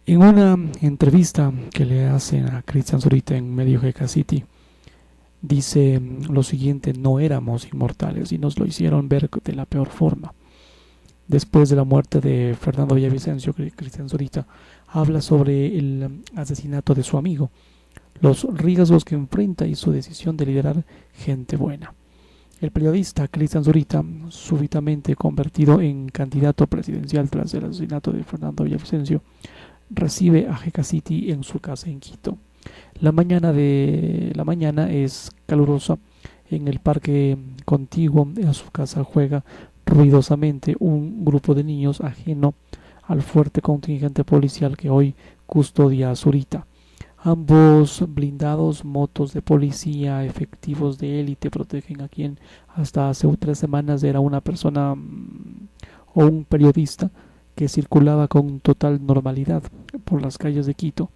En una entrevista que le hacen a Cristian Zurita en Medio GK City, dice lo siguiente: no éramos inmortales y nos lo hicieron ver de la peor forma. Después de la muerte de Fernando Villavicencio, Cristian Zurita habla sobre el asesinato de su amigo, los riesgos que enfrenta y su decisión de liderar gente buena. El periodista Cristian Zurita, súbitamente convertido en candidato presidencial tras el asesinato de Fernando Villavicencio, recibe a GK City en su casa en Quito. La mañana es calurosa. En el parque contiguo a su casa juega ruidosamente un grupo de niños ajeno al fuerte contingente policial que hoy custodia a Zurita. Ambos blindados, motos de policía, efectivos de élite protegen a quien hasta hace 3 semanas era una persona o un periodista que circulaba con total normalidad por las calles de Quito,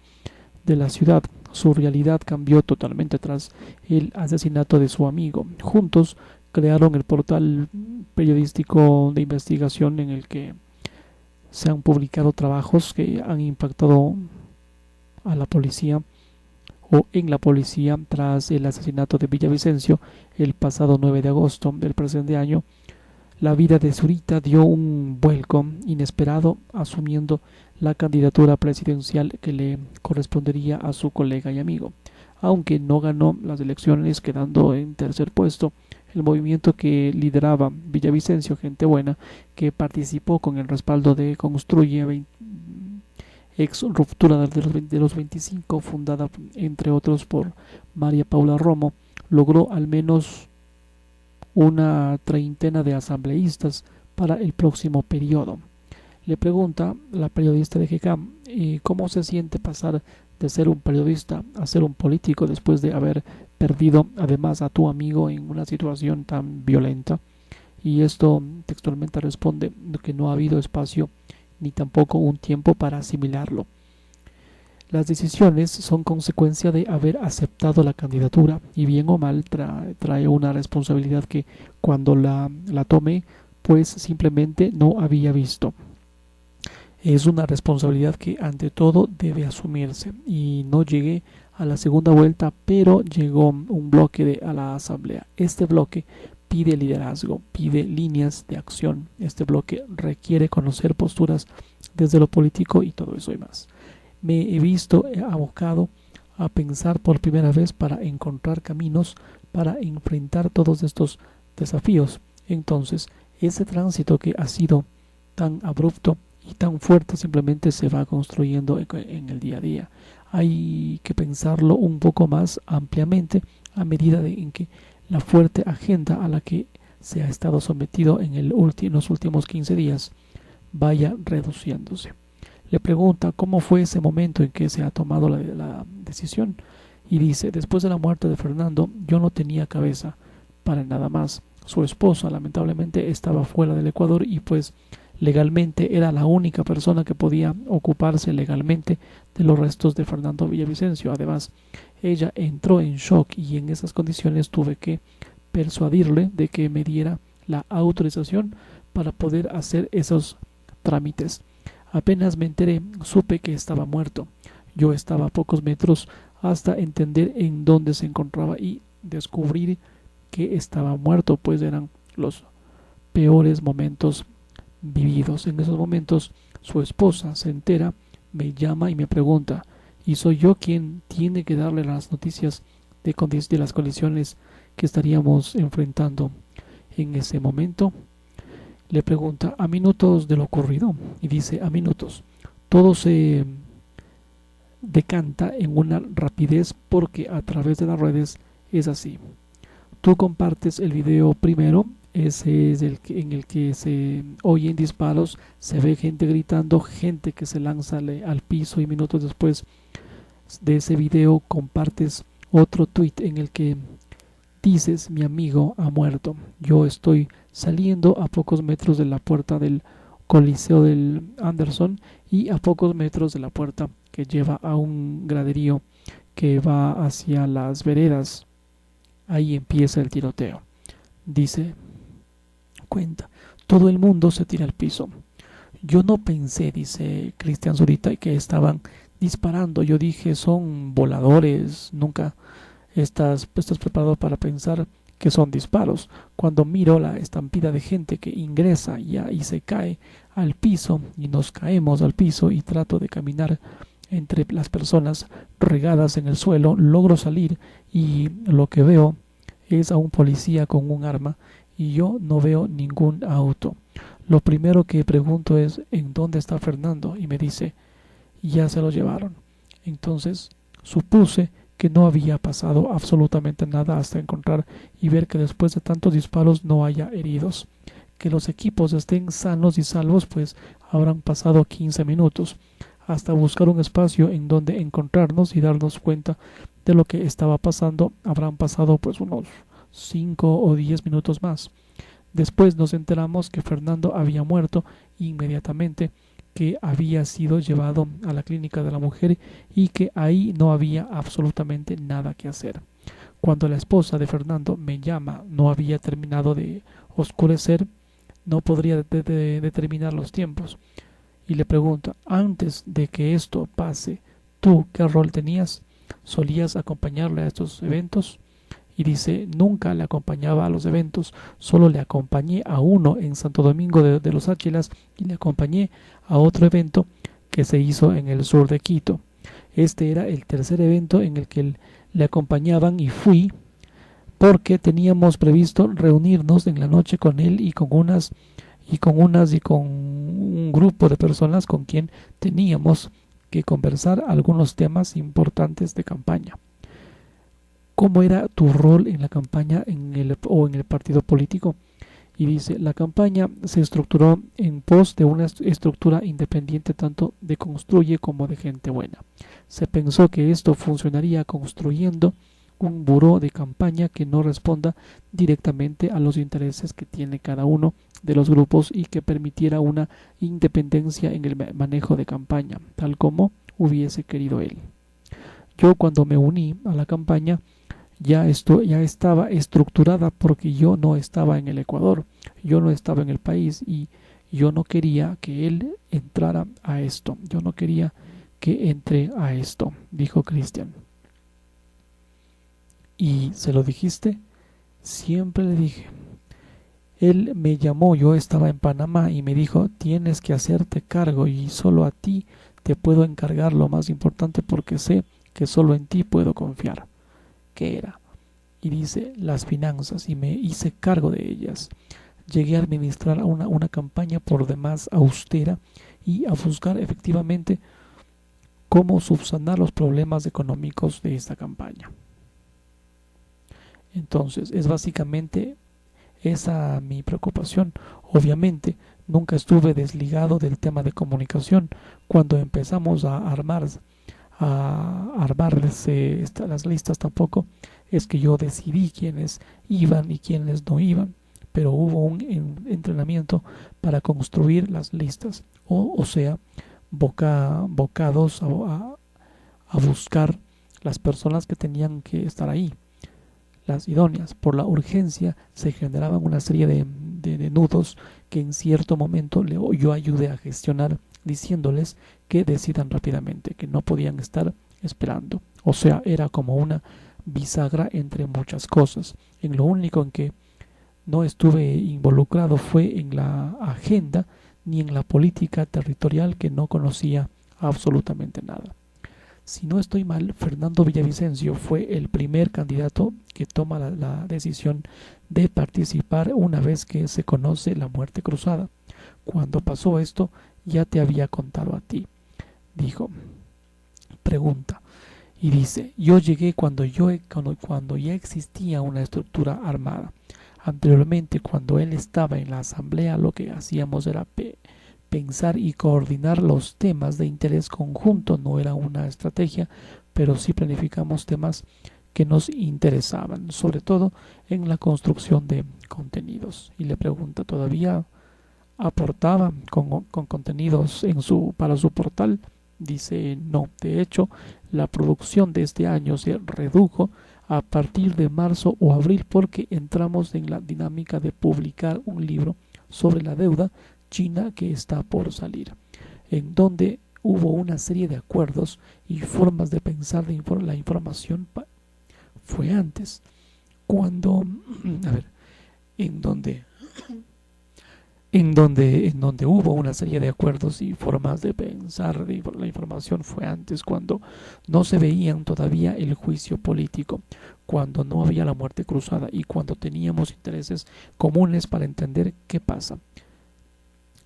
de la ciudad. Su realidad cambió totalmente tras el asesinato de su amigo. Juntos crearon el portal periodístico de investigación en el que se han publicado trabajos que han impactado a la policía o en la policía tras el asesinato de Villavicencio el pasado 9 de agosto del presente año. La vida de Zurita dio un vuelco inesperado, asumiendo la candidatura presidencial que le correspondería a su colega y amigo. Aunque no ganó las elecciones, quedando en tercer puesto, el movimiento que lideraba Villavicencio, Gente Buena, que participó con el respaldo de Construye, ex ruptura de los 25, fundada entre otros por María Paula Romo, logró al menos una treintena de asambleístas para el próximo periodo. Le pregunta la periodista de GECAM cómo se siente pasar de ser un periodista a ser un político después de haber perdido además a tu amigo en una situación tan violenta. Y esto textualmente responde que no ha habido espacio ni tampoco un tiempo para asimilarlo. Las decisiones son consecuencia de haber aceptado la candidatura y bien o mal trae una responsabilidad que cuando la tomé pues simplemente no había visto. Es una responsabilidad que ante todo debe asumirse y no llegué a la segunda vuelta, pero llegó un bloque a la asamblea. Este bloque pide liderazgo, pide líneas de acción. Este bloque requiere conocer posturas desde lo político y todo eso y más. Me he visto abocado a pensar por primera vez para encontrar caminos para enfrentar todos estos desafíos. Entonces, ese tránsito que ha sido tan abrupto y tan fuerte simplemente se va construyendo en el día a día. Hay que pensarlo un poco más ampliamente a medida en que la fuerte agenda a la que se ha estado sometido en los últimos 15 días vaya reduciéndose. Le pregunta cómo fue ese momento en que se ha tomado la decisión y dice: después de la muerte de Fernando yo no tenía cabeza para nada más. Su esposa lamentablemente estaba fuera del Ecuador y pues legalmente era la única persona que podía ocuparse legalmente de los restos de Fernando Villavicencio. Además, ella entró en shock y en esas condiciones tuve que persuadirle de que me diera la autorización para poder hacer esos trámites. Apenas me enteré, supe que estaba muerto. Yo estaba a pocos metros hasta entender en dónde se encontraba y descubrir que estaba muerto, pues eran los peores momentos vividos. En esos momentos su esposa se entera, me llama y me pregunta, y soy yo quien tiene que darle las noticias de las condiciones que estaríamos enfrentando en ese momento. Le pregunta a minutos de lo ocurrido y dice: a minutos. Todo se decanta en una rapidez porque a través de las redes es así. Tú compartes el video primero, ese es en el que se oyen disparos, se ve gente gritando, gente que se lanza al piso, y minutos después de ese video compartes otro tweet en el que dices: mi amigo ha muerto. Yo estoy saliendo a pocos metros de la puerta del Coliseo del Anderson y a pocos metros de la puerta que lleva a un graderío que va hacia las veredas. Ahí empieza el tiroteo. Dice, cuenta, todo el mundo se tira al piso. Yo no pensé, dice Cristian Zurita, que estaban disparando. Yo dije, son voladores. Nunca estás preparado para pensar que son disparos. Cuando miro la estampida de gente que ingresa y se cae al piso y nos caemos al piso y trato de caminar entre las personas regadas en el suelo, logro salir y lo que veo es a un policía con un arma y yo no veo ningún auto. Lo primero que pregunto es ¿en dónde está Fernando? Y me dice ya se lo llevaron. Entonces supuse que no había pasado absolutamente nada hasta encontrar y ver que después de tantos disparos no haya heridos. Que los equipos estén sanos y salvos, pues habrán pasado 15 minutos hasta buscar un espacio en donde encontrarnos y darnos cuenta de lo que estaba pasando. Habrán pasado pues unos 5 o 10 minutos más. Después nos enteramos que Fernando había muerto inmediatamente, que había sido llevado a la clínica de la mujer y que ahí no había absolutamente nada que hacer. Cuando la esposa de Fernando me llama, no había terminado de oscurecer, no podría determinar los tiempos. Y le pregunto, antes de que esto pase, ¿tú qué rol tenías? ¿Solías acompañarle a estos eventos? Y dice, nunca le acompañaba a los eventos, solo le acompañé a uno en Santo Domingo de los Áchilas y le acompañé a otro evento que se hizo en el sur de Quito. Este era el tercer evento en el que le acompañaban y fui porque teníamos previsto reunirnos en la noche con él y con un grupo de personas con quien teníamos que conversar algunos temas importantes de campaña. ¿Cómo era tu rol en la campaña en el partido político? Y dice, la campaña se estructuró en pos de una estructura independiente tanto de construye como de gente buena. Se pensó que esto funcionaría construyendo un buró de campaña que no responda directamente a los intereses que tiene cada uno de los grupos y que permitiera una independencia en el manejo de campaña, tal como hubiese querido él. Yo cuando me uní a la campaña ya estaba estructurada porque yo no estaba en el Ecuador, yo no estaba en el país y yo no quería que él entrara a esto, yo no quería que entre a esto, dijo Cristian. ¿Y se lo dijiste? Siempre le dije. Él me llamó, yo estaba en Panamá y me dijo, tienes que hacerte cargo y solo a ti te puedo encargar lo más importante porque sé que solo en ti puedo confiar. ¿Qué era? Y dice, las finanzas, y me hice cargo de ellas. Llegué a administrar una campaña por demás austera y a buscar efectivamente cómo subsanar los problemas económicos de esta campaña. Entonces, es básicamente esa mi preocupación. Obviamente, nunca estuve desligado del tema de comunicación. Cuando empezamos a armarse las listas, tampoco es que yo decidí quiénes iban y quiénes no iban, pero hubo un entrenamiento para construir las listas, o sea, bocados a buscar las personas que tenían que estar ahí, las idóneas. Por la urgencia se generaban una serie de nudos que en cierto momento yo ayudé a gestionar, diciéndoles que decidan rápidamente, que no podían estar esperando. O sea, era como una bisagra entre muchas cosas. En lo único en que no estuve involucrado fue en la agenda ni en la política territorial, que no conocía absolutamente nada. Si no estoy mal, Fernando Villavicencio fue el primer candidato que toma la decisión de participar una vez que se conoce la muerte cruzada. Cuando pasó esto, ya te había contado a ti, dijo. Pregunta. Y dice, yo llegué cuando ya existía una estructura armada. Anteriormente, cuando él estaba en la asamblea, lo que hacíamos era pensar y coordinar los temas de interés conjunto. No era una estrategia, pero sí planificamos temas que nos interesaban, sobre todo en la construcción de contenidos. Y le pregunta, ¿todavía aportaba con contenidos para su portal? Dice, no. De hecho, la producción de este año se redujo a partir de marzo o abril porque entramos en la dinámica de publicar un libro sobre la deuda China que está por salir, en donde hubo una serie de acuerdos y formas de pensar de la información. Fue antes, cuando, a ver, en donde en donde hubo una serie de acuerdos y formas de pensar de la información. Fue antes, cuando no se veían todavía el juicio político, cuando no había la muerte cruzada y cuando teníamos intereses comunes para entender qué pasa.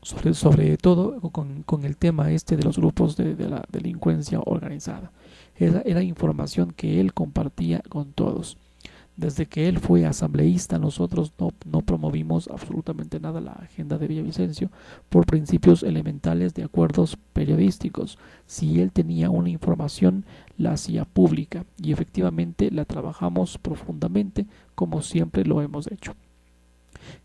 Sobre todo con el tema este de los grupos de la delincuencia organizada. Era información que él compartía con todos. Desde que él fue asambleísta, nosotros no promovimos absolutamente nada la agenda de Villavicencio por principios elementales de acuerdos periodísticos. Si él tenía una información, la hacía pública y efectivamente la trabajamos profundamente, como siempre lo hemos hecho.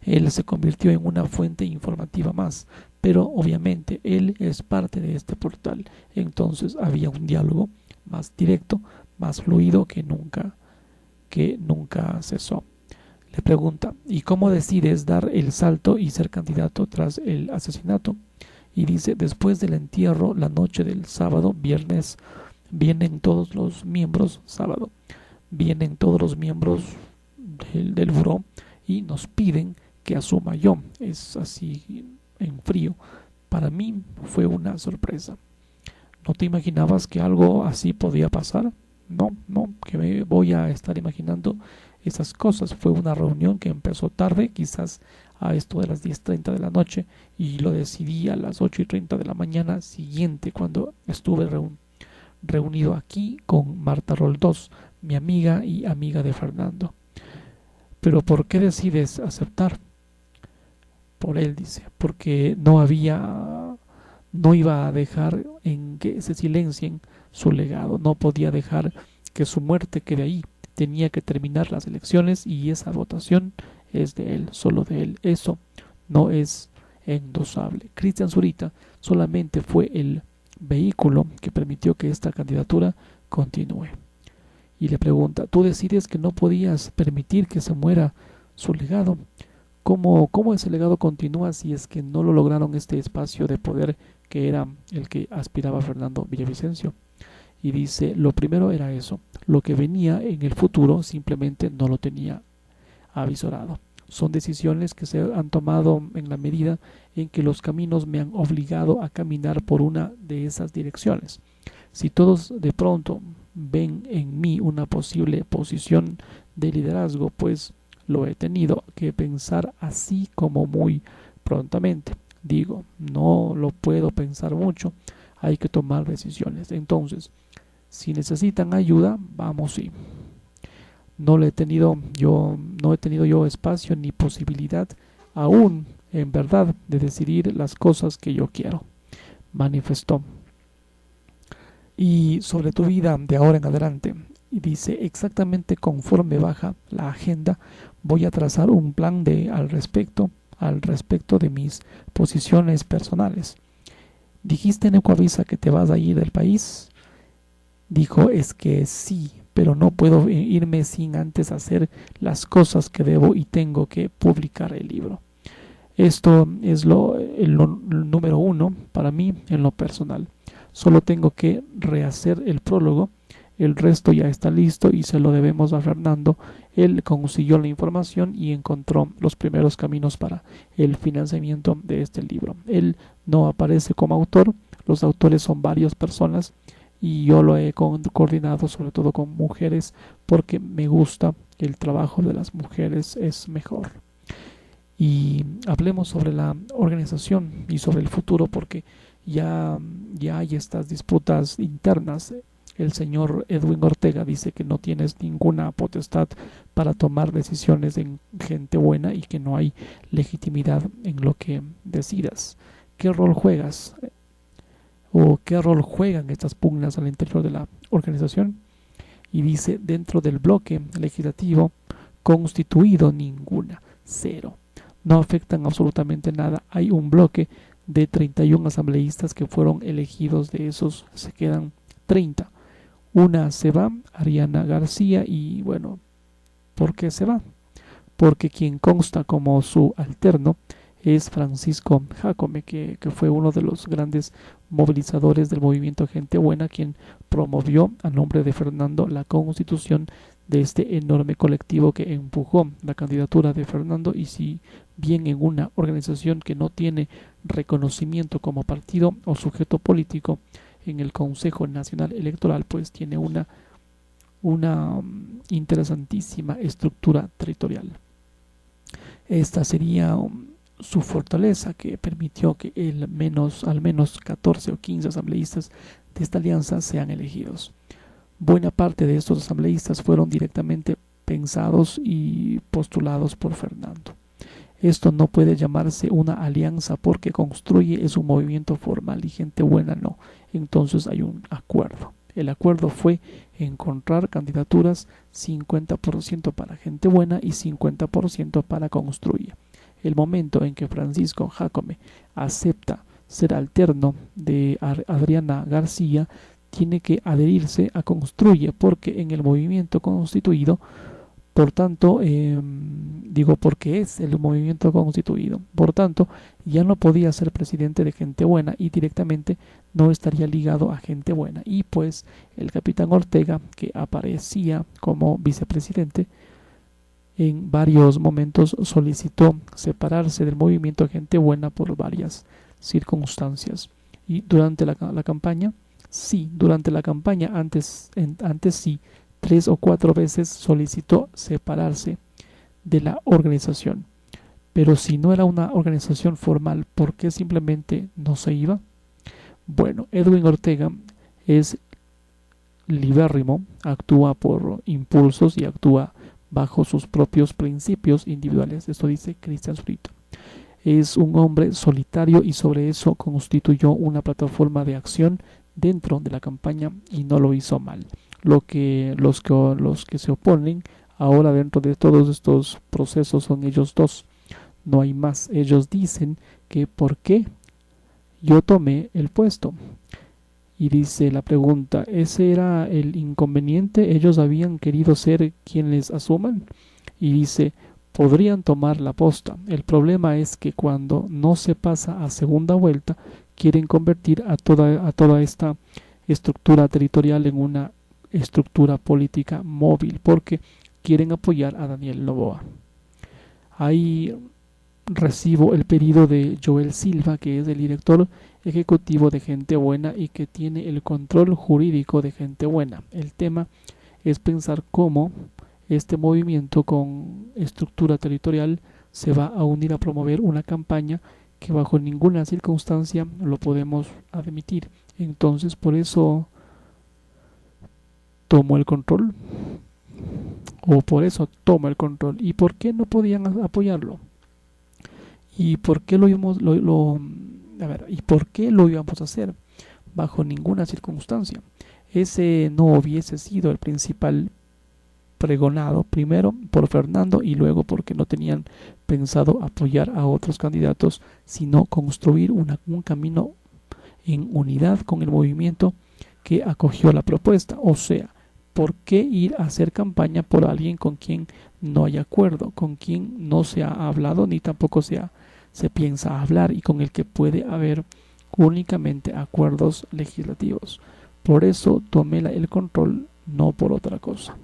Él se convirtió en una fuente informativa más, pero obviamente él es parte de este portal. Entonces había un diálogo más directo, más fluido que nunca cesó. Le pregunta: ¿y cómo decides dar el salto y ser candidato tras el asesinato? Y dice: después del entierro, la noche del sábado, viernes, vienen todos los miembros, sábado, vienen todos los miembros del buró y nos piden que asuma yo. Es así en frío. Para mí fue una sorpresa. ¿No te imaginabas que algo así podía pasar? No, que me voy a estar imaginando esas cosas. Fue una reunión que empezó tarde, quizás a esto de las 10:30 de la noche, y lo decidí a las 8:30 de la mañana siguiente, cuando estuve reunido aquí con Marta Roldós, mi amiga y amiga de Fernando. Pero ¿por qué decides aceptar? Por él, dice, porque no iba a dejar en que se silencien su legado, no podía dejar que su muerte quede ahí. Tenía que terminar las elecciones y esa votación es de él, solo de él. Eso no es endosable. Cristian Zurita solamente fue el vehículo que permitió que esta candidatura continúe. Y le pregunta: ¿tú decides que no podías permitir que se muera su legado? ¿Cómo ese legado continúa si es que no lo lograron este espacio de poder que era el que aspiraba Fernando Villavicencio? Y dice: lo primero era eso, lo que venía en el futuro simplemente no lo tenía avisorado. Son decisiones que se han tomado en la medida en que los caminos me han obligado a caminar por una de esas direcciones. Si todos de pronto ven en mí una posible posición de liderazgo, pues lo he tenido que pensar así como muy prontamente. Digo, no lo puedo pensar mucho, hay que tomar decisiones. Entonces, si necesitan ayuda, vamos, sí. No he tenido yo espacio ni posibilidad aún, en verdad, de decidir las cosas que yo quiero, manifestó. Y sobre tu vida de ahora en adelante, y dice: exactamente conforme baja la agenda, voy a trazar un plan al respecto de mis posiciones personales. ¿Dijiste en Ecuavisa que te vas a ir del país? Dijo: es que sí, pero no puedo irme sin antes hacer las cosas que debo y tengo que publicar el libro. Esto es el número uno para mí en lo personal. Solo tengo que rehacer el prólogo, el resto ya está listo y se lo debemos a Fernando. Él consiguió la información y encontró los primeros caminos para el financiamiento de este libro. Él no aparece como autor, los autores son varias personas y yo lo he coordinado sobre todo con mujeres porque me gusta el trabajo de las mujeres, es mejor. Y hablemos sobre la organización y sobre el futuro, porque ya hay estas disputas internas. El señor Edwin Ortega dice que no tienes ninguna potestad para tomar decisiones en gente buena y que no hay legitimidad en lo que decidas. ¿Qué rol juegas o qué rol juegan estas pugnas al interior de la organización? Y dice: dentro del bloque legislativo constituido, ninguna, cero. No afectan absolutamente nada. Hay un bloque de 31 asambleístas que fueron elegidos, de esos se quedan 30. Una se va, Ariana García, y bueno, ¿por qué se va? Porque quien consta como su alterno es Francisco Jácome, que fue uno de los grandes movilizadores del movimiento Gente Buena, quien promovió a nombre de Fernando la constitución de este enorme colectivo que empujó la candidatura de Fernando. Y si bien en una organización que no tiene reconocimiento como partido o sujeto político en el Consejo Nacional Electoral, pues tiene una interesantísima estructura territorial. Esta sería su fortaleza, que permitió que al menos 14 o 15 asambleístas de esta alianza sean elegidos. Buena parte de estos asambleístas fueron directamente pensados y postulados por Fernando. Esto no puede llamarse una alianza porque Construye es un movimiento formal y Gente Buena no. Entonces hay un acuerdo. El acuerdo fue encontrar candidaturas 50% para Gente Buena y 50% para Construye. El momento en que Francisco Jácome acepta ser alterno de Adriana García, tiene que adherirse a Construye, porque en el movimiento constituido, por tanto, porque es el movimiento constituido, por tanto, ya no podía ser presidente de Gente Buena y directamente no estaría ligado a Gente Buena. Y pues el capitán Ortega, que aparecía como vicepresidente, en varios momentos solicitó separarse del movimiento Gente Buena por varias circunstancias. Y durante la campaña, antes sí, 3 o 4 veces solicitó separarse de la organización. Pero si no era una organización formal, ¿por qué simplemente no se iba? Bueno, Edwin Ortega es libérrimo, actúa por impulsos y actúa bajo sus propios principios individuales. Esto dice Cristian Zurita. Es un hombre solitario y sobre eso constituyó una plataforma de acción dentro de la campaña y no lo hizo mal. Los que se oponen ahora dentro de todos estos procesos son ellos dos, no hay más. Ellos dicen que ¿por qué yo tomé el puesto? Y dice la pregunta, ¿ese era el inconveniente? ¿Ellos habían querido ser quienes asuman? Y dice, podrían tomar la posta. El problema es que cuando no se pasa a segunda vuelta, quieren convertir a toda esta estructura territorial en una estructura política móvil, porque quieren apoyar a Daniel Noboa. Ahí recibo el pedido de Joel Silva, que es el director ejecutivo de Gente Buena y que tiene el control jurídico de Gente Buena. El tema es pensar cómo este movimiento con estructura territorial se va a unir a promover una campaña que bajo ninguna circunstancia lo podemos admitir. Entonces por eso tomó el control, o por eso toma el control. ¿Y por qué no podían apoyarlo? ¿Y por qué ¿y por qué lo íbamos a hacer? Bajo ninguna circunstancia. Ese no hubiese sido el principal pregonado, primero por Fernando y luego porque no tenían pensado apoyar a otros candidatos, sino construir un camino en unidad con el movimiento que acogió la propuesta. O sea, ¿por qué ir a hacer campaña por alguien con quien no hay acuerdo, con quien no se ha hablado ni tampoco se piensa hablar y con el que puede haber únicamente acuerdos legislativos? Por eso tomé el control, no por otra cosa.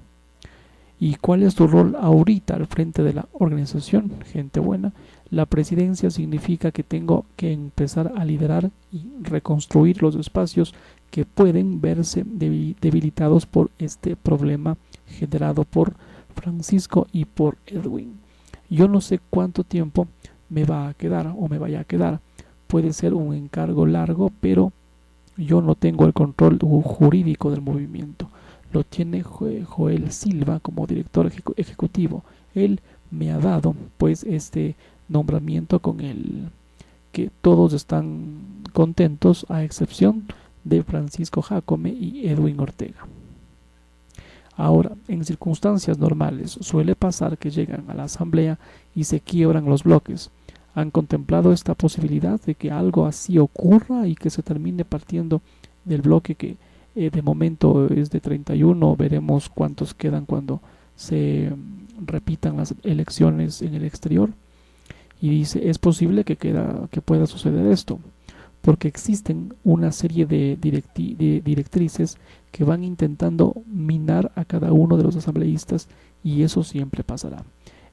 ¿Y cuál es tu rol ahorita al frente de la organización Gente Buena? La presidencia significa que tengo que empezar a liderar y reconstruir los espacios que pueden verse debilitados por este problema generado por Francisco y por Edwin. Yo no sé cuánto tiempo me va a quedar o me vaya a quedar. Puede ser un encargo largo, pero yo no tengo el control jurídico del movimiento. Lo tiene Joel Silva como director ejecutivo. Él me ha dado pues este nombramiento con el que todos están contentos, a excepción de Francisco Jácome y Edwin Ortega. Ahora, en circunstancias normales suele pasar que llegan a la asamblea y se quiebran los bloques. ¿Han contemplado esta posibilidad de que algo así ocurra y que se termine partiendo del bloque que de momento es de 31? Veremos cuántos quedan cuando se repitan las elecciones en el exterior. Y dice, es posible que pueda suceder esto, porque existen una serie de directrices que van intentando minar a cada uno de los asambleístas, y eso siempre pasará.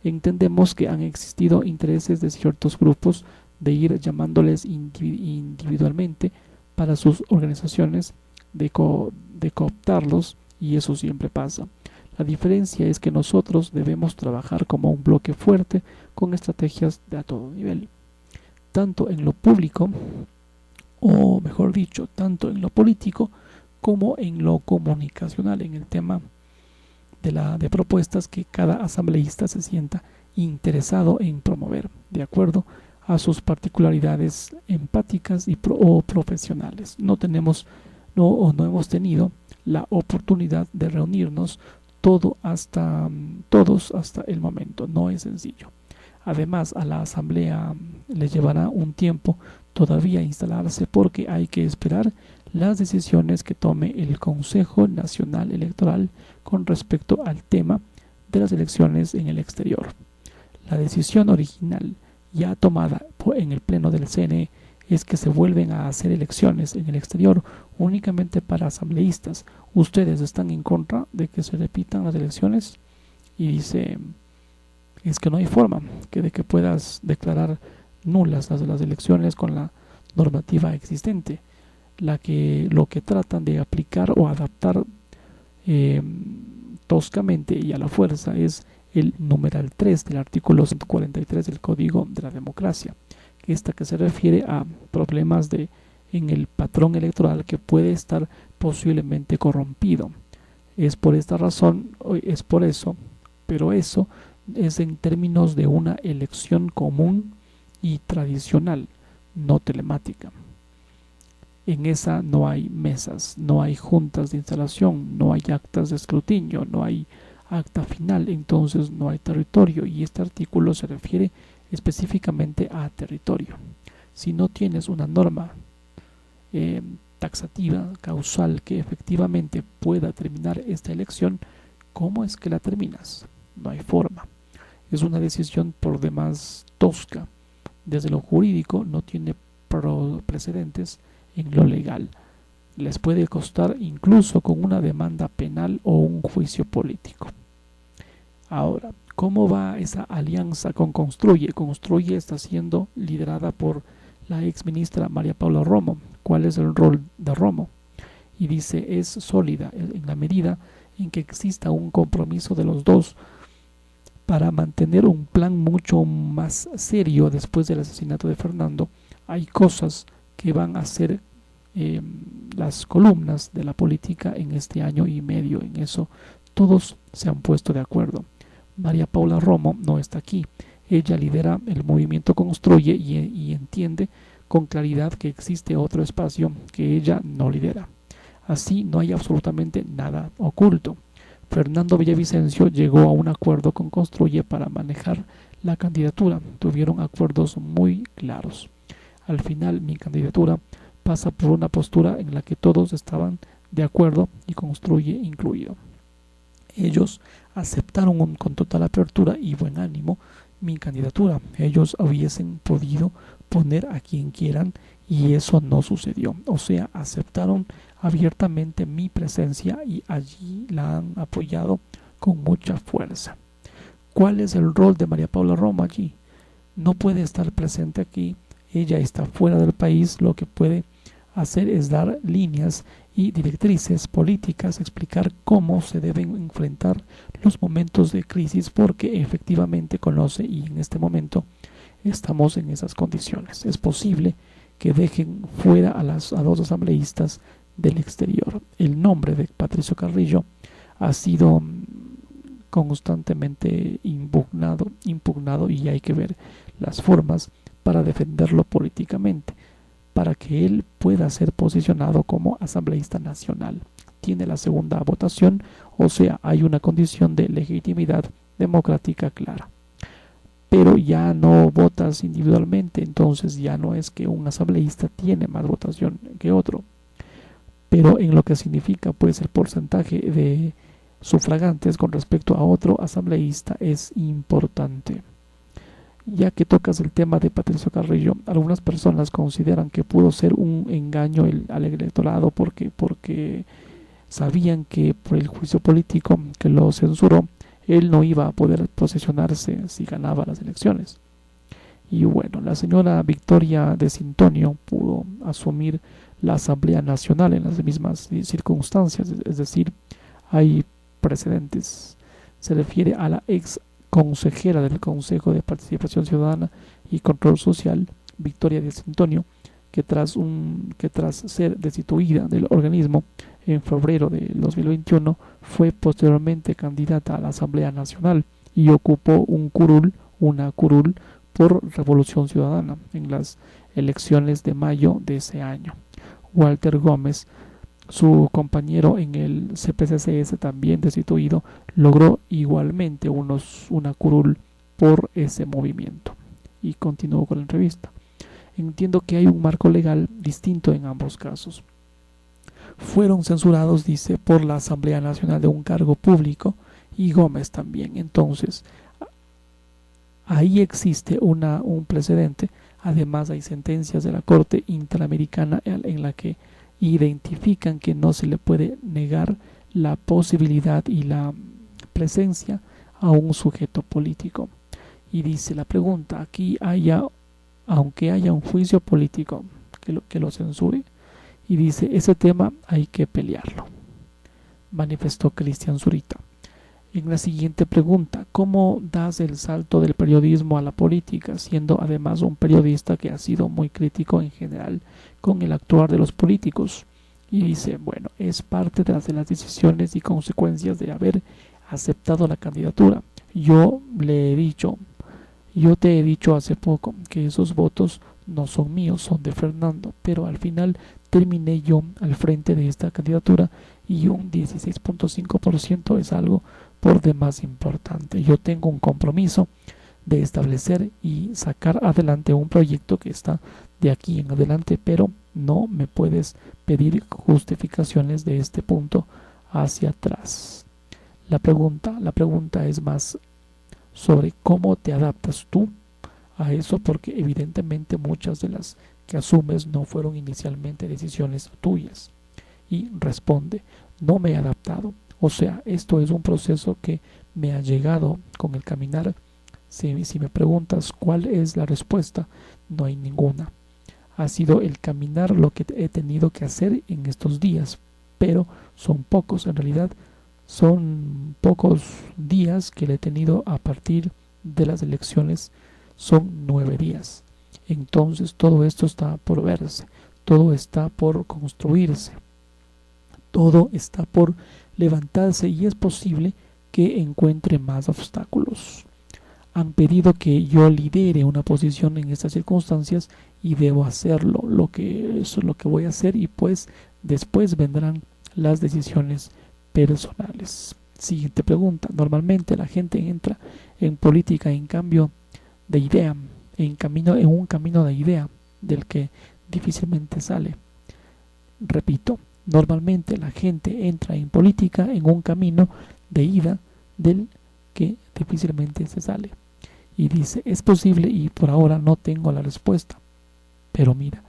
Entendemos que han existido intereses de ciertos grupos de ir llamándoles individualmente para sus organizaciones, de cooptarlos, y eso siempre pasa. La diferencia es que nosotros debemos trabajar como un bloque fuerte con estrategias de a todo nivel, tanto en lo público, o mejor dicho, tanto en lo político como en lo comunicacional, en el tema de propuestas que cada asambleísta se sienta interesado en promover, de acuerdo a sus particularidades empáticas o profesionales. No hemos tenido la oportunidad de reunirnos todos hasta el momento. No es sencillo. Además, a la asamblea le llevará un tiempo todavía instalarse, porque hay que esperar las decisiones que tome el Consejo Nacional Electoral con respecto al tema de las elecciones en el exterior. La decisión original ya tomada en el pleno del CNE es que se vuelven a hacer elecciones en el exterior únicamente para asambleístas. ¿Ustedes están en contra de que se repitan las elecciones? Y dice, es que no hay forma de que puedas declarar nulas las elecciones con la normativa existente. Lo que tratan de aplicar o adaptar toscamente y a la fuerza es el numeral 3 del artículo 143 del Código de la Democracia, que se refiere a problemas en el patrón electoral que puede estar posiblemente corrompido. Es por esta razón, es por eso, pero eso es en términos de una elección común y tradicional, no telemática. En esa no hay mesas, no hay juntas de instalación, no hay actas de escrutinio, no hay acta final, entonces no hay territorio, y este artículo se refiere específicamente a territorio. Si no tienes una norma taxativa, causal, que efectivamente pueda terminar esta elección, ¿cómo es que la terminas? No hay forma. Es una decisión por demás tosca. Desde lo jurídico no tiene precedentes en lo legal. Les puede costar incluso con una demanda penal o un juicio político. Ahora, ¿cómo va esa alianza con Construye? Construye está siendo liderada por la ex ministra María Paula Romo. ¿Cuál es el rol de Romo? Y dice, es sólida en la medida en que exista un compromiso de los dos para mantener un plan mucho más serio después del asesinato de Fernando. Hay cosas que van a ser las columnas de la política en este año y medio. En eso todos se han puesto de acuerdo. María Paula Romo no está aquí. Ella lidera el movimiento Construye y entiende con claridad que existe otro espacio que ella no lidera. Así no hay absolutamente nada oculto. Fernando Villavicencio llegó a un acuerdo con Construye para manejar la candidatura. Tuvieron acuerdos muy claros. Al final, mi candidatura pasa por una postura en la que todos estaban de acuerdo, y Construye incluido. Ellos aceptaron con total apertura y buen ánimo mi candidatura. Ellos hubiesen podido poner a quien quieran, y eso no sucedió. O sea, aceptaron abiertamente mi presencia y allí la han apoyado con mucha fuerza. ¿Cuál es el rol de María Paula Romo allí? No puede estar presente aquí. Ella está fuera del país. Lo que puede hacer es dar líneas y directrices políticas, explicar cómo se deben enfrentar los momentos de crisis, porque efectivamente conoce, y en este momento estamos en esas condiciones. Es posible que dejen fuera a dos asambleístas del exterior. El nombre de Patricio Carrillo ha sido constantemente impugnado, y hay que ver las formas para defenderlo políticamente, para que él pueda ser posicionado como asambleísta nacional. Tiene la segunda votación, o sea, hay una condición de legitimidad democrática clara. Pero ya no votas individualmente, entonces ya no es que un asambleísta tiene más votación que otro. Pero en lo que significa pues el porcentaje de sufragantes con respecto a otro asambleísta es importante. Ya que tocas el tema de Patricio Carrillo, algunas personas consideran que pudo ser un engaño al electorado porque sabían que por el juicio político que lo censuró, él no iba a poder posesionarse si ganaba las elecciones. Y bueno, la señora Victoria de Sintonio pudo asumir la Asamblea Nacional en las mismas circunstancias, es decir, hay precedentes. Se refiere a la ex consejera del Consejo de Participación Ciudadana y Control Social, Victoria de Sintonio, que tras ser destituida del organismo en febrero de 2021, fue posteriormente candidata a la Asamblea Nacional y ocupó una curul por Revolución Ciudadana en las elecciones de mayo de ese año. Walter Gómez, su compañero en el CPCCS, también destituido, logró igualmente una curul por ese movimiento. Y continuó con la entrevista. Entiendo que hay un marco legal distinto en ambos casos. Fueron censurados, dice, por la Asamblea Nacional de un cargo público y Gómez también. Entonces, ahí existe un precedente. Además, hay sentencias de la Corte Interamericana en la que identifican que no se le puede negar la posibilidad y la presencia a un sujeto político. Y dice la pregunta, aunque haya un juicio político que lo censure, y dice, ese tema hay que pelearlo, manifestó Cristian Zurita. En la siguiente pregunta, ¿cómo das el salto del periodismo a la política, siendo además un periodista que ha sido muy crítico en general con el actuar de los políticos? Y dice, bueno, es parte de las decisiones y consecuencias de haber aceptado la candidatura. Yo te he dicho hace poco que esos votos no son míos, son de Fernando, pero al final terminé yo al frente de esta candidatura y un 16.5% es algo por demás importante. Yo tengo un compromiso de establecer y sacar adelante un proyecto que está de aquí en adelante, pero no me puedes pedir justificaciones de este punto hacia atrás. La pregunta es más sobre cómo te adaptas tú a eso, porque evidentemente muchas de las que asumes no fueron inicialmente decisiones tuyas. Y responde, no me he adaptado. O sea, esto es un proceso que me ha llegado con el caminar. Si me preguntas cuál es la respuesta, no hay ninguna. Ha sido el caminar lo que he tenido que hacer en estos días, pero son pocos, en realidad son pocos días que le he tenido a partir de las elecciones, son 9 días. Entonces todo esto está por verse, todo está por construirse, todo está por levantarse y es posible que encuentre más obstáculos. Han pedido que yo lidere una posición en estas circunstancias y debo hacerlo, eso es lo que voy a hacer y pues después vendrán las decisiones personales. Siguiente pregunta. Normalmente la gente entra en política en cambio de idea, en un camino de idea del que difícilmente sale. Repito, normalmente la gente entra en política en un camino de ida del que difícilmente se sale. Y dice, es posible y por ahora no tengo la respuesta. Pero mira,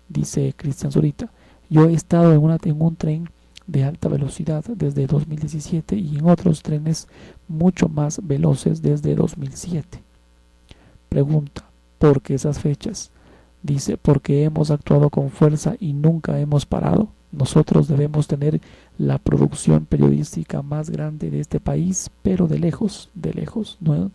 dice Cristian Zurita, yo he estado en un tren de alta velocidad desde 2017 y en otros trenes mucho más veloces desde 2007. Pregunta, ¿por qué esas fechas? Dice, porque hemos actuado con fuerza y nunca hemos parado. Nosotros debemos tener la producción periodística más grande de este país, pero de lejos, ¿no?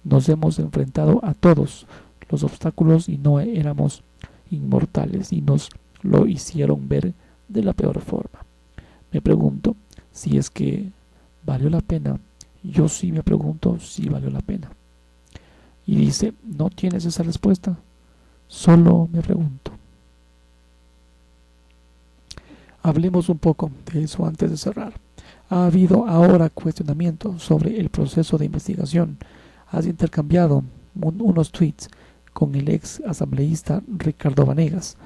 Nos hemos enfrentado a todos los obstáculos y no éramos inmortales y nos lo hicieron ver de la peor forma. Me pregunto si es que valió la pena. Yo sí me pregunto si valió la pena. Y dice, ¿no tienes esa respuesta? Solo me pregunto. Hablemos un poco de eso antes de cerrar. Ha habido ahora cuestionamiento sobre el proceso de investigación. Has intercambiado unos tweets con el ex asambleísta Ricardo Vanegas,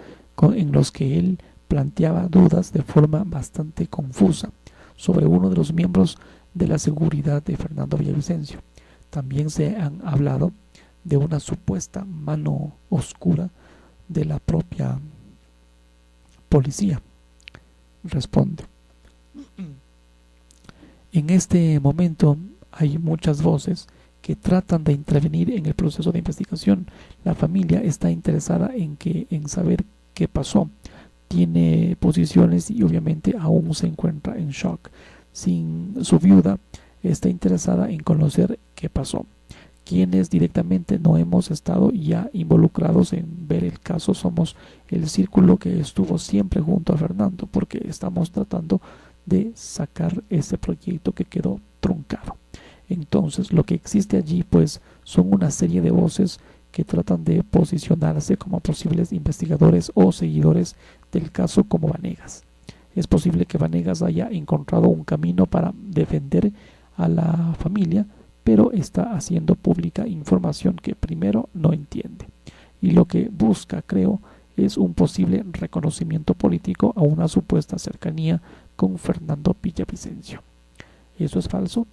en los que él planteaba dudas de forma bastante confusa sobre uno de los miembros de la seguridad de Fernando Villavicencio. También se han hablado de una supuesta mano oscura de la propia policía. Responde: en este momento hay muchas voces que tratan de intervenir en el proceso de investigación. La familia está interesada en saber qué pasó. Tiene posiciones y obviamente aún se encuentra en shock. Su viuda está interesada en conocer qué pasó. Quienes directamente no hemos estado ya involucrados en ver el caso somos el círculo que estuvo siempre junto a Fernando, porque estamos tratando de sacar ese proyecto que quedó truncado. Entonces lo que existe allí pues son una serie de voces que tratan de posicionarse como posibles investigadores o seguidores del caso como Vanegas. Es posible que Vanegas haya encontrado un camino para defender a la familia, pero está haciendo pública información que primero no entiende. Y lo que busca, creo, es un posible reconocimiento político a una supuesta cercanía con Fernando Villavicencio. ¿Eso es falso?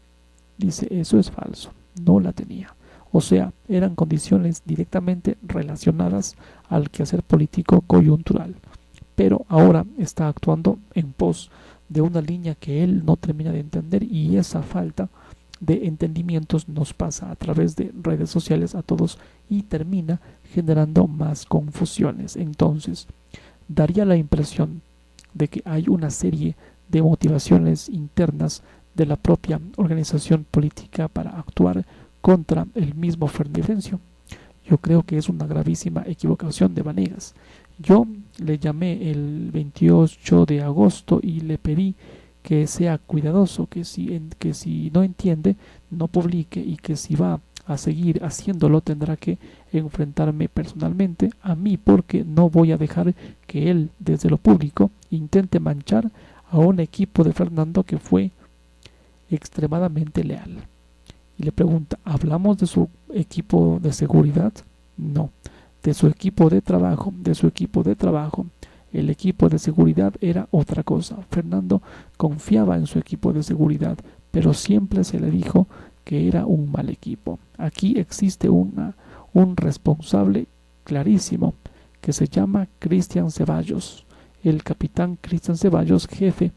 Dice, eso es falso. No la tenía. O sea, eran condiciones directamente relacionadas al quehacer político coyuntural. Pero ahora está actuando en pos de una línea que él no termina de entender, y esa falta de entendimientos nos pasa a través de redes sociales a todos y termina generando más confusiones. Entonces, daría la impresión de que hay una serie de motivaciones internas de la propia organización política para actuar contra el mismo Villavicencio. Yo creo que es una gravísima equivocación de Vanegas. Yo le llamé el 28 de agosto y le pedí que sea cuidadoso, que si no entiende, no publique, y que si va a seguir haciéndolo tendrá que enfrentarme personalmente a mí, porque no voy a dejar que él desde lo público intente manchar a un equipo de Fernando que fue extremadamente leal. Y le pregunta, ¿hablamos de su equipo de seguridad? No, de su equipo de trabajo, El equipo de seguridad era otra cosa. Fernando confiaba en su equipo de seguridad, pero siempre se le dijo que era un mal equipo. Aquí existe un responsable clarísimo que se llama Cristian Ceballos. El capitán Cristian Ceballos, jefe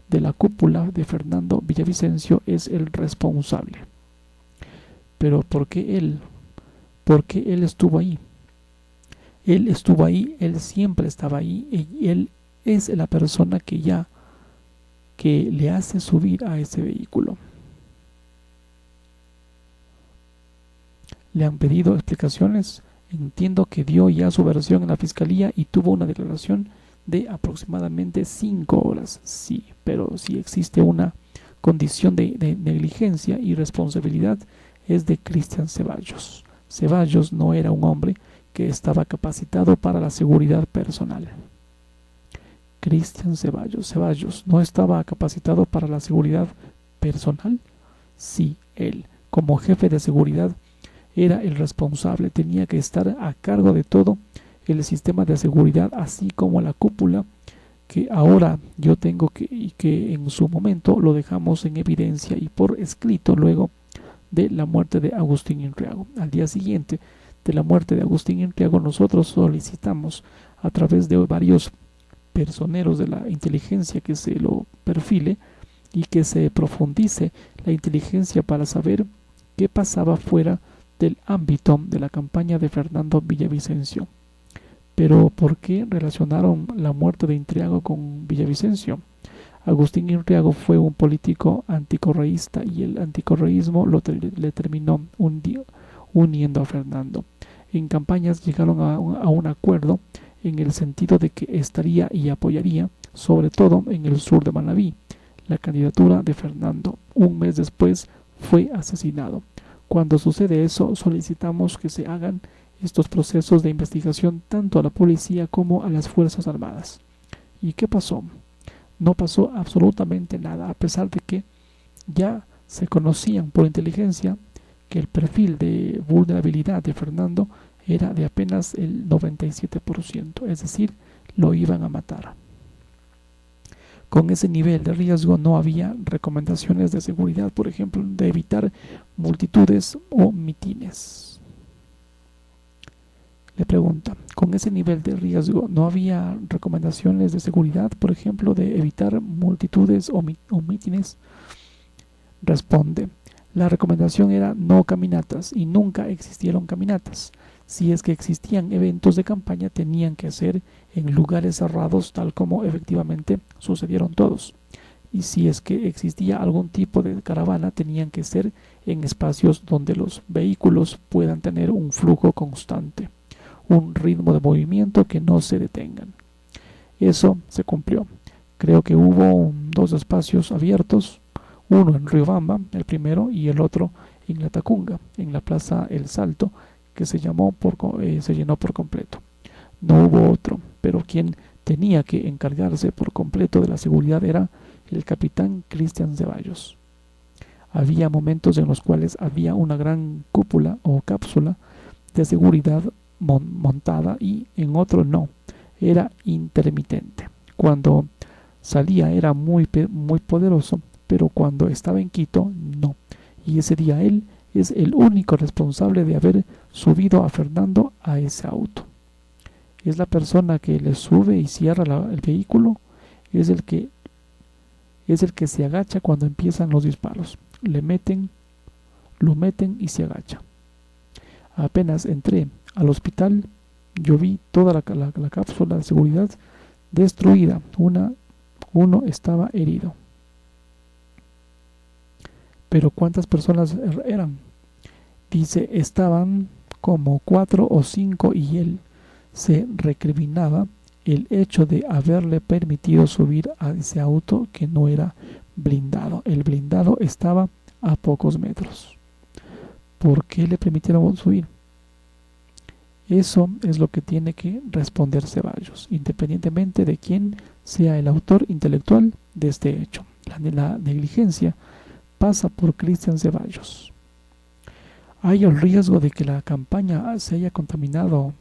de la cúpula de Fernando Villavicencio, es el responsable. Pero ¿por qué él? ¿Por qué él estuvo ahí? Él estuvo ahí, él siempre estaba ahí, y él es la persona que le hace subir a ese vehículo. Le han pedido explicaciones. Entiendo que dio ya su versión en la fiscalía y tuvo una declaración de aproximadamente 5 horas. Sí, pero si existe una condición de negligencia y responsabilidad, es de Cristian Ceballos. Ceballos no era un hombre que estaba capacitado para la seguridad personal. Cristian Ceballos no estaba capacitado para la seguridad personal. Sí, él, como jefe de seguridad, era el responsable, tenía que estar a cargo de todo el sistema de seguridad, así como la cúpula, que ahora yo tengo y que en su momento lo dejamos en evidencia y por escrito luego de la muerte de Agustín Inriago. Al día siguiente de la muerte de Agustín Inriago, nosotros solicitamos a través de varios personeros de la inteligencia que se lo perfile y que se profundice la inteligencia para saber qué pasaba fuera del ámbito de la campaña de Fernando Villavicencio. Pero ¿por qué relacionaron la muerte de Inriago con Villavicencio? Agustín Inriago fue un político anticorreísta y el anticorreísmo le terminó uniendo a Fernando. En campañas llegaron a un acuerdo en el sentido de que estaría y apoyaría, sobre todo en el sur de Manabí, la candidatura de Fernando. Un mes después fue asesinado. Cuando sucede eso, solicitamos que se hagan estos procesos de investigación tanto a la policía como a las Fuerzas Armadas. ¿Y qué pasó? No pasó absolutamente nada, a pesar de que ya se conocían por inteligencia que el perfil de vulnerabilidad de Fernando era de apenas el 97%, es decir, lo iban a matar. Con ese nivel de riesgo no había recomendaciones de seguridad, por ejemplo, de evitar multitudes o mitines. Le pregunta, con ese nivel de riesgo, ¿no había recomendaciones de seguridad, por ejemplo, de evitar multitudes o mítines? Responde, la recomendación era no caminatas y nunca existieron caminatas. Si es que existían eventos de campaña, tenían que ser en lugares cerrados, tal como efectivamente sucedieron todos. Y si es que existía algún tipo de caravana, tenían que ser en espacios donde los vehículos puedan tener un flujo constante, un ritmo de movimiento que no se detengan. Eso se cumplió. Creo que hubo dos espacios abiertos, uno en Riobamba, el primero, y el otro en La Tacunga, en la Plaza El Salto, que se llenó por completo. No hubo otro, pero quien tenía que encargarse por completo de la seguridad era el capitán Cristian Ceballos. Había momentos en los cuales había una gran cúpula o cápsula de seguridad montada y en otro no, era intermitente. Cuando salía era muy poderoso, pero cuando estaba en Quito no. Y ese día él es el único responsable de haber subido a Fernando a ese auto. Es la persona que le sube y cierra el vehículo, es el que se agacha cuando empiezan los disparos. Lo meten y se agacha. Apenas entré al hospital, yo vi toda la cápsula de seguridad destruida. Uno estaba herido. Pero ¿cuántas personas eran? Dice, estaban como 4 o 5 y él se recriminaba el hecho de haberle permitido subir a ese auto que no era blindado. El blindado estaba a pocos metros. ¿Por qué le permitieron subir? Eso es lo que tiene que responder Ceballos, independientemente de quién sea el autor intelectual de este hecho. La negligencia pasa por Cristian Ceballos. ¿Hay el riesgo de que la campaña se haya contaminado,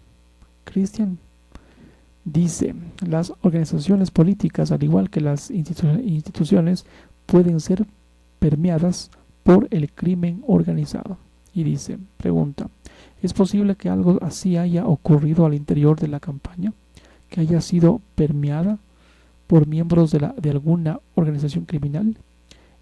Cristian? Dice, las organizaciones políticas, al igual que las instituciones, pueden ser permeadas por el crimen organizado. Y dice, pregunta, ¿es posible que algo así haya ocurrido al interior de la campaña? ¿Que haya sido permeada por miembros de alguna organización criminal?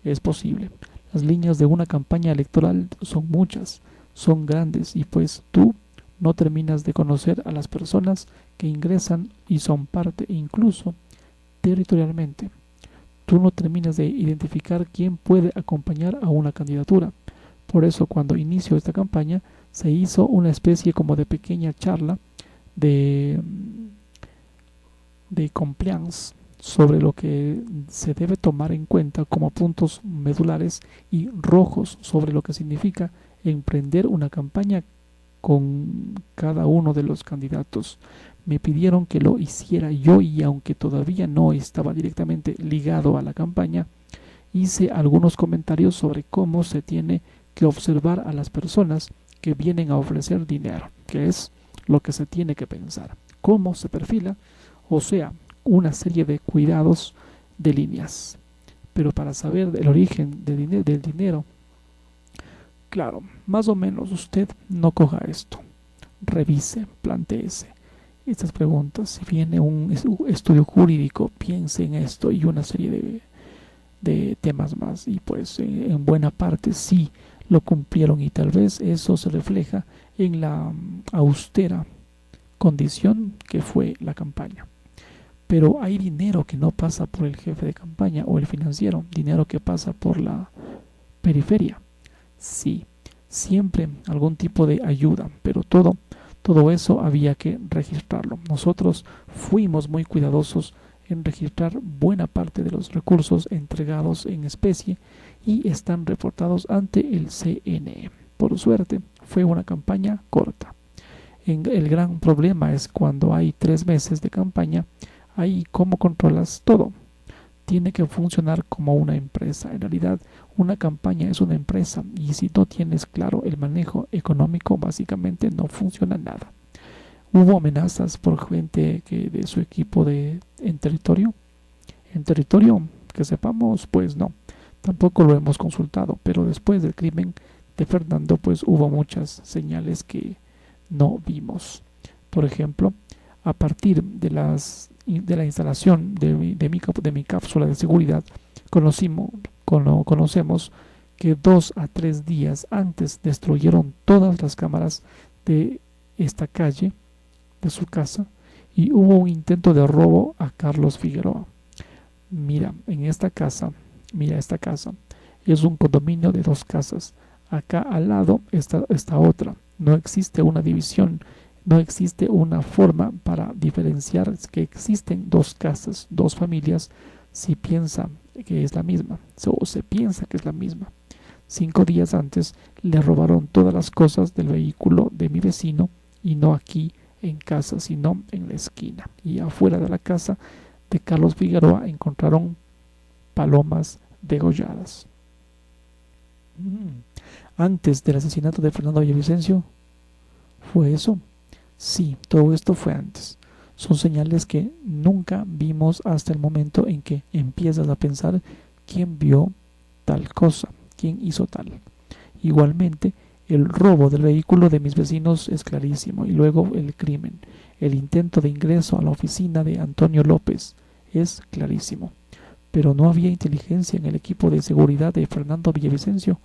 Es posible. Las líneas de una campaña electoral son muchas, son grandes, y pues tú no terminas de conocer a las personas que ingresan y son parte, incluso territorialmente. Tú no terminas de identificar quién puede acompañar a una candidatura. Por eso, cuando inició esta campaña, se hizo una especie como de pequeña charla de compliance sobre lo que se debe tomar en cuenta como puntos medulares y rojos sobre lo que significa emprender una campaña con cada uno de los candidatos. Me pidieron que lo hiciera yo y aunque todavía no estaba directamente ligado a la campaña, hice algunos comentarios sobre cómo se tiene que observar a las personas que vienen a ofrecer dinero, que es lo que se tiene que pensar. ¿Cómo se perfila? O sea, una serie de cuidados de líneas. Pero para saber el origen del dinero, claro, más o menos usted no coja esto. Revise, plantéese estas preguntas. Si viene un estudio jurídico, piense en esto y una serie de temas más. Y pues en buena parte sí lo cumplieron y tal vez eso se refleja en la austera condición que fue la campaña. Pero hay dinero que no pasa por el jefe de campaña o el financiero, dinero que pasa por la periferia. Sí, siempre algún tipo de ayuda, pero todo eso había que registrarlo. Nosotros fuimos muy cuidadosos en registrar buena parte de los recursos entregados en especie y están reportados ante el CNE. Por suerte, fue una campaña corta. El gran problema es cuando hay 3 meses de campaña. Ahí, ¿cómo controlas todo? Tiene que funcionar como una empresa. En realidad, una campaña es una empresa y si no tienes claro el manejo económico, básicamente no funciona nada. Hubo amenazas por gente de su equipo en territorio. En territorio, que sepamos, pues no. Tampoco lo hemos consultado, pero después del crimen de Fernando, pues hubo muchas señales que no vimos. Por ejemplo, a partir de la instalación de mi cápsula de seguridad, conocemos que 2 a 3 días antes destruyeron todas las cámaras de esta calle, de su casa, y hubo un intento de robo a Carlos Figueroa. Mira, esta casa, es un condominio de 2 casas. Acá al lado está otra. No existe una división, no existe una forma para diferenciar que existen 2 casas, 2 familias, si piensa que es la misma, o se piensa que es la misma. 5 días antes le robaron todas las cosas del vehículo de mi vecino, y no aquí en casa, sino en la esquina. Y afuera de la casa de Carlos Figueroa encontraron palomas degolladas. Antes del asesinato de Fernando Villavicencio, ¿fue eso? Sí, todo esto fue antes. Son señales que nunca vimos hasta el momento en que empiezas a pensar quién vio tal cosa, quién hizo tal. Igualmente, el robo del vehículo de mis vecinos es clarísimo, y luego el crimen, el intento de ingreso a la oficina de Antonio López es clarísimo. Pero no había inteligencia en el equipo de seguridad de Fernando Villavicencio.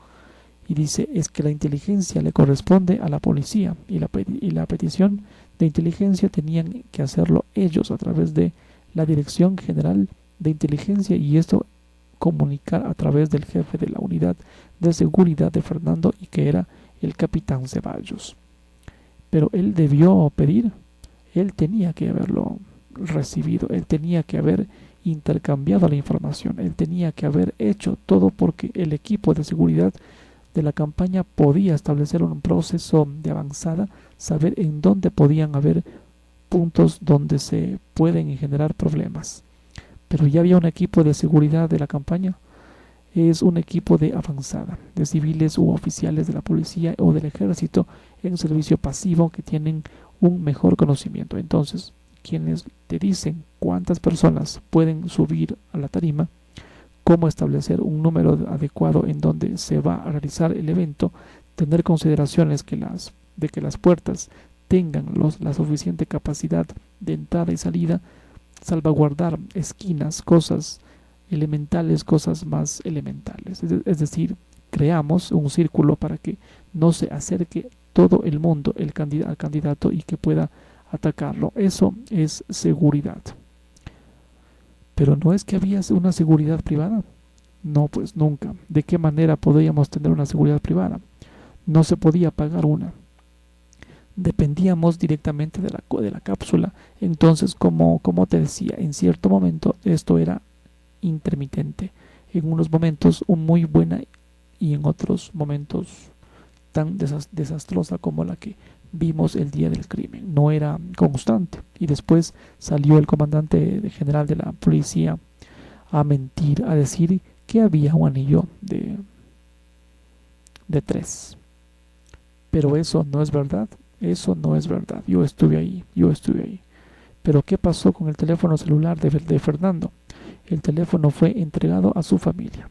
Y dice, es que la inteligencia le corresponde a la policía, y la petición de inteligencia tenían que hacerlo ellos a través de la Dirección General de Inteligencia, y esto comunicar a través del jefe de la unidad de seguridad de Fernando, y que era el capitán Ceballos. Pero él debió pedir, él tenía que haberlo recibido, él tenía que haber intercambiado la información, él tenía que haber hecho todo, porque el equipo de seguridad de la campaña podía establecer un proceso de avanzada, saber en dónde podían haber puntos donde se pueden generar problemas. Pero ya había un equipo de seguridad de la campaña, es un equipo de avanzada, de civiles u oficiales de la policía o del ejército en servicio pasivo, que tienen un mejor conocimiento. Entonces, quienes te dicen cuántas personas pueden subir a la tarima, cómo establecer un número adecuado en donde se va a realizar el evento, tener consideraciones de que las puertas tengan la suficiente capacidad de entrada y salida, salvaguardar esquinas, cosas elementales, cosas más elementales. Es decir, creamos un círculo para que no se acerque todo el mundo al candidato y que pueda atacarlo. Eso es seguridad. Pero no es que había una seguridad privada. No, pues nunca. ¿De qué manera podríamos tener una seguridad privada? No se podía pagar una. Dependíamos directamente de la cápsula. Entonces, como te decía, en cierto momento esto era intermitente. En unos momentos muy buena, y en otros momentos tan desastrosa como la que vimos el día del crimen. No era constante. Y después salió el comandante general de la policía a mentir, a decir que había un anillo de 3. Pero eso no es verdad. Eso no es verdad. Yo estuve ahí. Pero ¿qué pasó con el teléfono celular de Fernando? El teléfono fue entregado a su familia.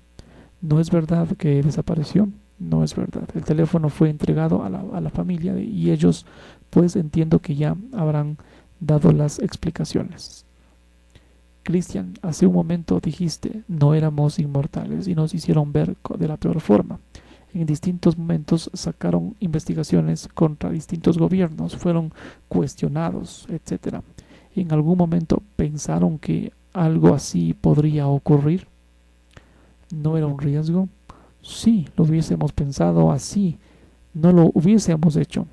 ¿No es verdad que desapareció? No es verdad. El teléfono fue entregado a la familia, y ellos, pues entiendo que ya habrán dado las explicaciones. Cristian, hace un momento dijiste, no éramos inmortales, y nos hicieron ver de la peor forma. En distintos momentos sacaron investigaciones contra distintos gobiernos, fueron cuestionados, etc. ¿En algún momento pensaron que algo así podría ocurrir? ¿No era un riesgo? Sí, lo hubiésemos pensado así, no lo hubiésemos hecho.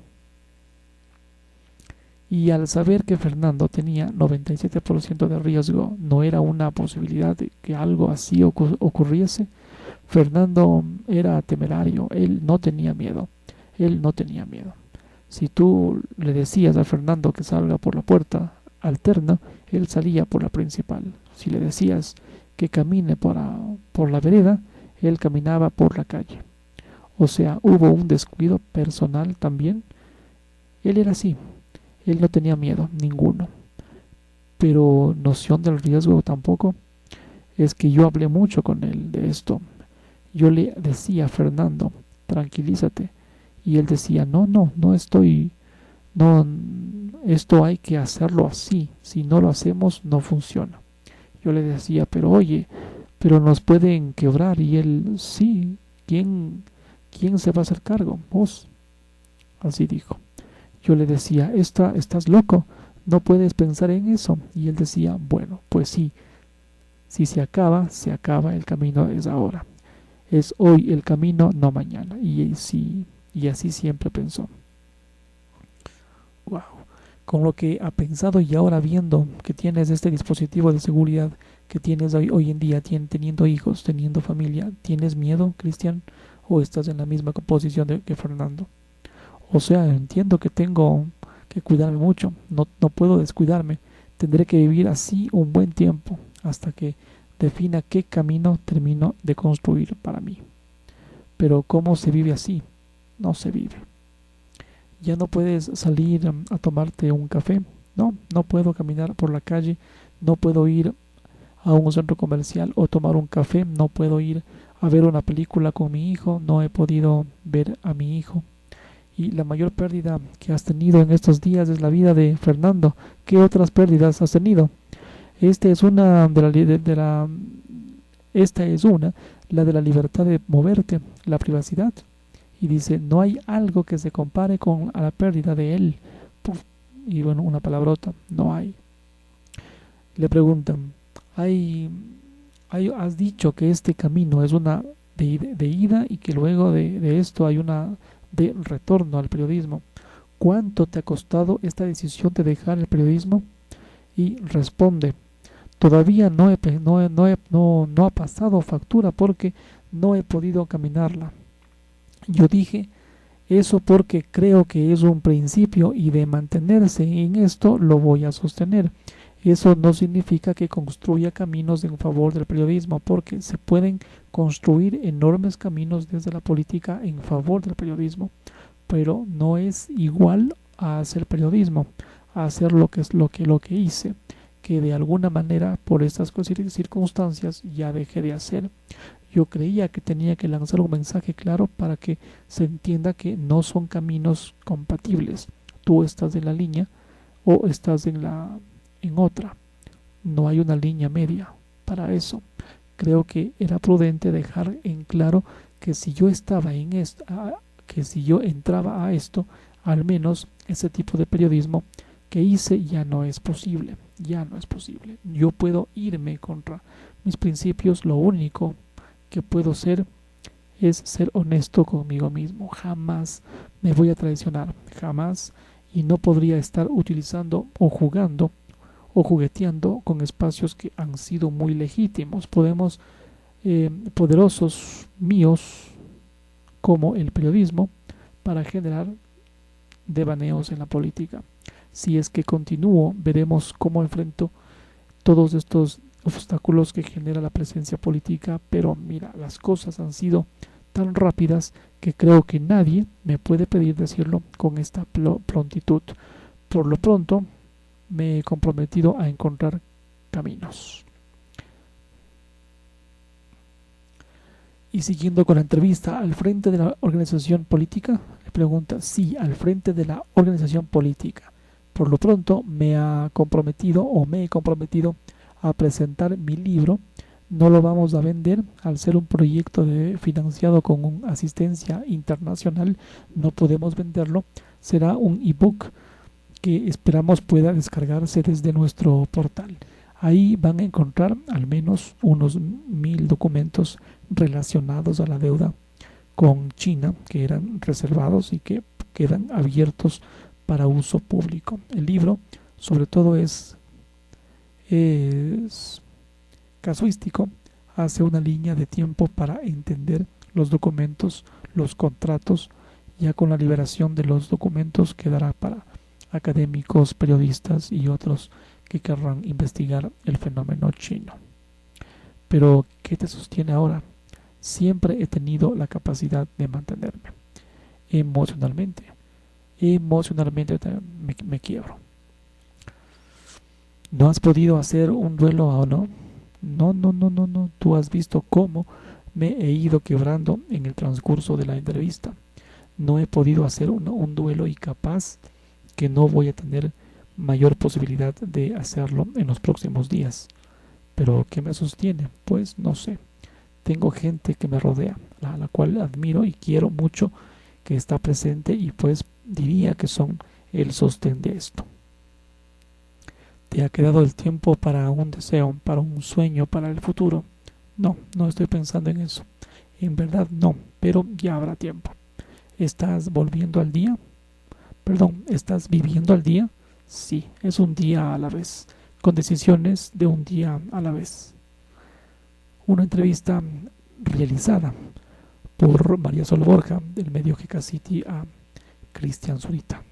Y al saber que Fernando tenía 97% de riesgo, no era una posibilidad de que algo así ocurriese. Fernando era temerario, él no tenía miedo. Si tú le decías a Fernando que salga por la puerta alterna, él salía por la principal. Si le decías que camine por la vereda, él caminaba por la calle. O sea, hubo un descuido personal también. Él era así, él no tenía miedo ninguno. Pero noción del riesgo tampoco. Es que yo hablé mucho con él de esto. Yo le decía a Fernando, tranquilízate. Y él decía, no estoy, no, esto hay que hacerlo así, si no lo hacemos no funciona. Yo le decía, pero oye, pero nos pueden quebrar. Y él, sí, ¿quién se va a hacer cargo? Vos. Así dijo. Yo le decía, estás loco, no puedes pensar en eso. Y él decía, bueno, pues sí, si se acaba, el camino es ahora. Es hoy el camino, no mañana. Y así siempre pensó. Wow. Con lo que ha pensado y ahora viendo que tienes este dispositivo de seguridad que tienes hoy en día, teniendo hijos, teniendo familia, ¿tienes miedo, Cristian? ¿O estás en la misma posición que Fernando? O sea, entiendo que tengo que cuidarme mucho, no puedo descuidarme, tendré que vivir así un buen tiempo hasta que defina qué camino termino de construir para mí. Pero ¿cómo se vive así? No se vive. Ya no puedes salir a tomarte un café, no puedo caminar por la calle, no puedo ir a un centro comercial o tomar un café, no puedo ir a ver una película con mi hijo, no he podido ver a mi hijo. Y la mayor pérdida que has tenido en estos días es la vida de Fernando. ¿Qué otras pérdidas has tenido? Esta es una esta es una, la de la libertad de moverte, la privacidad. Y dice, no hay algo que se compare con a la pérdida de él. Puf, y bueno, una palabrota, no hay. Le preguntan, has dicho que este camino es una de ida y que luego de esto hay una de retorno al periodismo. ¿Cuánto te ha costado esta decisión de dejar el periodismo? Y responde, todavía no ha pasado factura porque no he podido caminarla. Yo dije, eso porque creo que es un principio y de mantenerse en esto lo voy a sostener. Eso no significa que construya caminos en favor del periodismo, porque se pueden construir enormes caminos desde la política en favor del periodismo, pero no es igual a hacer periodismo, a hacer lo que hice, que de alguna manera por estas circunstancias ya dejé de hacer. Yo creía que tenía que lanzar un mensaje claro para que se entienda que no son caminos compatibles. Tú estás en la línea o estás en otra. No hay una línea media para eso. Creo que era prudente dejar en claro que si yo estaba en esto, que si yo entraba a esto, al menos ese tipo de periodismo que hice ya no es posible. Ya no es posible. Yo puedo irme contra mis principios. Lo único que puedo ser es ser honesto conmigo mismo. Jamás me voy a traicionar. Jamás. Y no podría estar utilizando o jugando o jugueteando con espacios que han sido muy legítimos, poderosos míos, como el periodismo, para generar devaneos en la política. Si es que continúo, veremos cómo enfrento todos estos obstáculos que genera la presencia política, pero mira, las cosas han sido tan rápidas que creo que nadie me puede pedir decirlo con esta prontitud. Por lo pronto, me he comprometido a encontrar caminos. Y siguiendo con la entrevista, al frente de la organización política, le pregunta, sí, al frente de la organización política. Por lo pronto me he comprometido a presentar mi libro. No lo vamos a vender, al ser un proyecto financiado con asistencia internacional, no podemos venderlo. Será un ebook que esperamos pueda descargarse desde nuestro portal. Ahí van a encontrar al menos unos 1000 documentos relacionados a la deuda con China que eran reservados y que quedan abiertos para uso público. El libro sobre todo es casuístico, hace una línea de tiempo para entender los documentos, los contratos. Ya con la liberación de los documentos quedará para académicos, periodistas y otros que querrán investigar el fenómeno chino. Pero, ¿qué te sostiene ahora? Siempre he tenido la capacidad de mantenerme. Emocionalmente me quiebro. ¿No has podido hacer un duelo o no? No. Tú has visto cómo me he ido quebrando en el transcurso de la entrevista. No he podido hacer un duelo y capaz que no voy a tener mayor posibilidad de hacerlo en los próximos días. Pero ¿qué me sostiene? Pues no sé. Tengo gente que me rodea, a la cual admiro y quiero mucho, que está presente y pues diría que son el sostén de esto. ¿Te ha quedado el tiempo para un deseo, para un sueño, para el futuro? No, no estoy pensando en eso. En verdad no, pero ya habrá tiempo. ¿Estás volviendo al día? Perdón, ¿estás viviendo al día? Sí, es un día a la vez, con decisiones de un día a la vez. Una entrevista realizada por María Sol Borja del medio GK City a Cristian Zurita.